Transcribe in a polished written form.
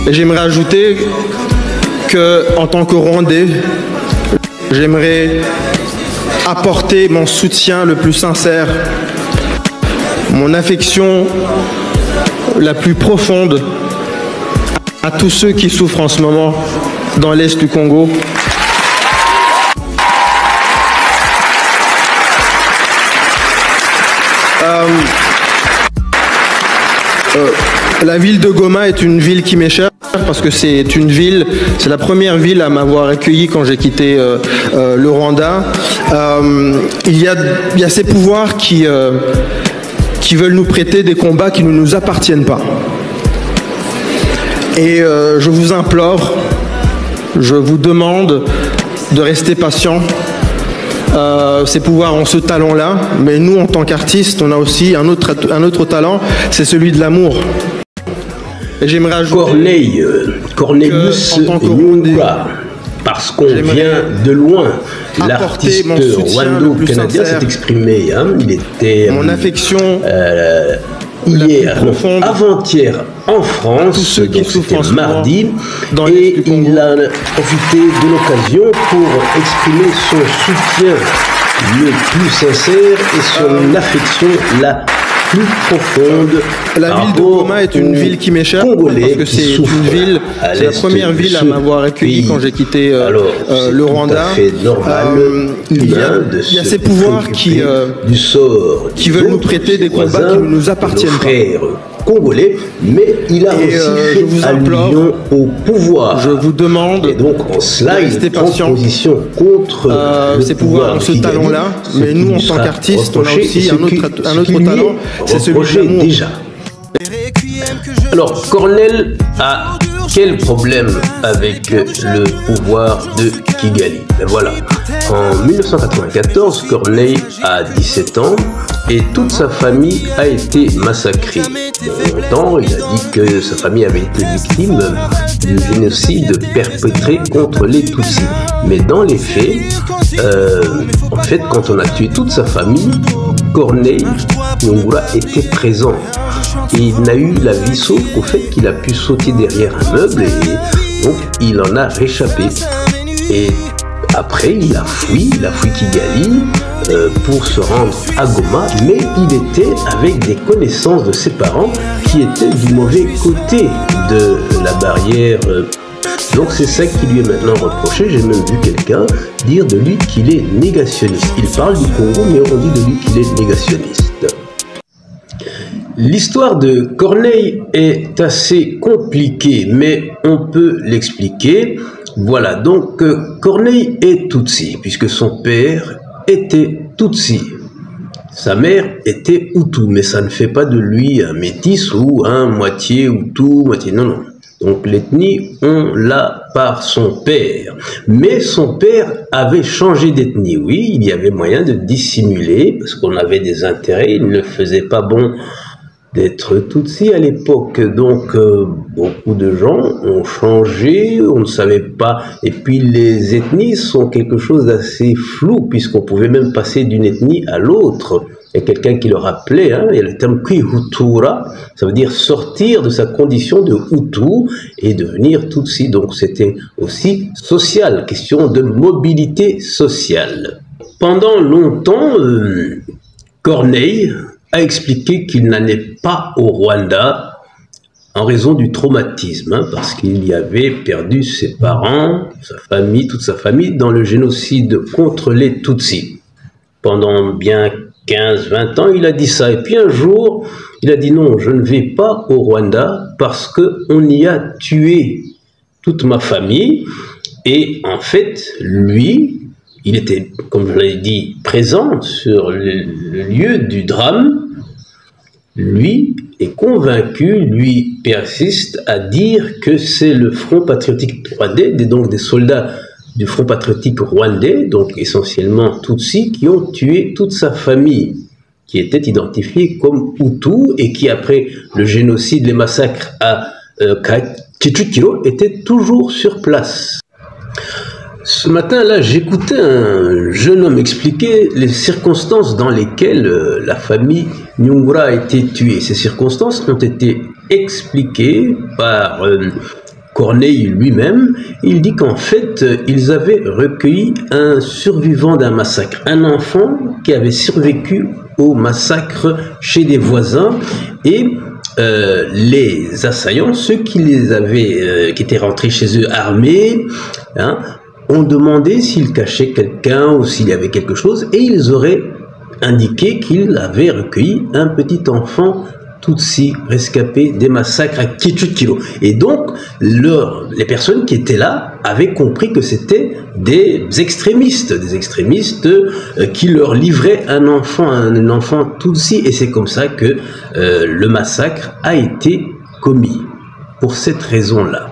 Et j'aimerais ajouter que, en tant que Rwandais, j'aimerais apporter mon soutien le plus sincère, mon affection la plus profonde à tous ceux qui souffrent en ce moment dans l'Est du Congo. La ville de Goma est une ville qui m'est chère parce que c'est la première ville à m'avoir accueilli quand j'ai quitté le Rwanda. Il y a ces pouvoirs qui veulent nous prêter des combats qui ne nous appartiennent pas. Et je vous implore, je vous demande de rester patient. Ces pouvoirs ont ce talent-là, mais nous, en tant qu'artistes, on a aussi un autre talent, c'est celui de l'amour. Et j'aimerais ajouter Cornelius Nyungura, parce qu'on vient de loin. L'artiste rwando-canadien s'est exprimé. Il était mon affection hier, avant-hier en France, donc c'était mardi, et il a profité de l'occasion pour exprimer son soutien le plus sincère et son affection la plus profonde. La ville de Goma est une ville qui m'est chère parce que c'est la première ville à m'avoir accueilli quand j'ai quitté le Rwanda. Il y a ces pouvoirs qui veulent nous prêter des combats qui ne nous appartiennent pas. Congolais, mais il a aussi fait allusion au pouvoir. Je vous demande, et donc en cela, il prend position contre ces pouvoirs ont ce talent-là, mais nous, en tant qu'artistes, on a aussi un autre talent, c'est celui de l'amour. Déjà. Alors, Cornel a quel problème avec le pouvoir de Kigali? Ben voilà. En 1994, Corneille a 17 ans et toute sa famille a été massacrée. Longtemps, il a dit que sa famille avait été victime du génocide perpétré contre les Tutsis. Mais dans les faits, en fait, quand on a tué toute sa famille, Corneille Nyungura était présent. Et il n'a eu la vie sauf qu'au fait qu'il a pu sauter derrière un meuble et donc il en a réchappé. Et après, il a fui Kigali pour se rendre à Goma, mais il était avec des connaissances de ses parents qui étaient du mauvais côté de la barrière. Donc c'est ça qui lui est maintenant reproché. J'ai même vu quelqu'un dire de lui qu'il est négationniste. Il parle du Congo, mais on dit de lui qu'il est négationniste. L'histoire de Corneille est assez compliquée, mais on peut l'expliquer. Voilà, donc Corneille est Tutsi, puisque son père était Tutsi. Sa mère était Hutu, mais ça ne fait pas de lui un métis ou un moitié Hutu, moitié... Non. Donc l'ethnie, on l'a par son père. Mais son père avait changé d'ethnie. Oui, il y avait moyen de dissimuler, parce qu'on avait des intérêts, il ne faisait pas bon d'être Tutsi à l'époque. Donc beaucoup de gens ont changé, on ne savait pas. Et puis les ethnies sont quelque chose d'assez flou, puisqu'on pouvait même passer d'une ethnie à l'autre. Il y a quelqu'un qui le rappelait, il y a le terme Kwihutura, ça veut dire sortir de sa condition de Hutu et devenir Tutsi. Donc c'était aussi social, question de mobilité sociale. Pendant longtemps, Corneille a expliqué qu'il n'allait pas au Rwanda en raison du traumatisme, parce qu'il y avait perdu ses parents, sa famille, toute sa famille dans le génocide contre les Tutsis. Pendant bien 15-20 ans, il a dit ça. Et puis un jour, il a dit non, je ne vais pas au Rwanda parce qu'on y a tué toute ma famille. Et en fait, lui, il était, comme je l'ai dit, présent sur le lieu du drame. Lui est convaincu, lui persiste à dire que c'est le Front patriotique rwandais, donc des soldats du Front patriotique rwandais, donc essentiellement Tutsis, qui ont tué toute sa famille, qui était identifiée comme Hutu et qui, après le génocide, les massacres à Kicukiro, étaient toujours sur place. Ce matin-là, j'écoutais un jeune homme expliquer les circonstances dans lesquelles la famille Nyungura a été tuée. Ces circonstances ont été expliquées par Corneille lui-même. Il dit qu'en fait, ils avaient recueilli un survivant d'un massacre, un enfant qui avait survécu au massacre chez des voisins, et les assaillants, ceux qui les avaient, qui étaient rentrés chez eux armés, hein, ont demandé s'ils cachaient quelqu'un ou s'il y avait quelque chose, et ils auraient indiqué qu'ils avaient recueilli un petit enfant Tutsi rescapé des massacres à Kichukiro. Et donc, les personnes qui étaient là avaient compris que c'était des extrémistes qui leur livraient un enfant Tutsi, et c'est comme ça que le massacre a été commis, pour cette raison-là.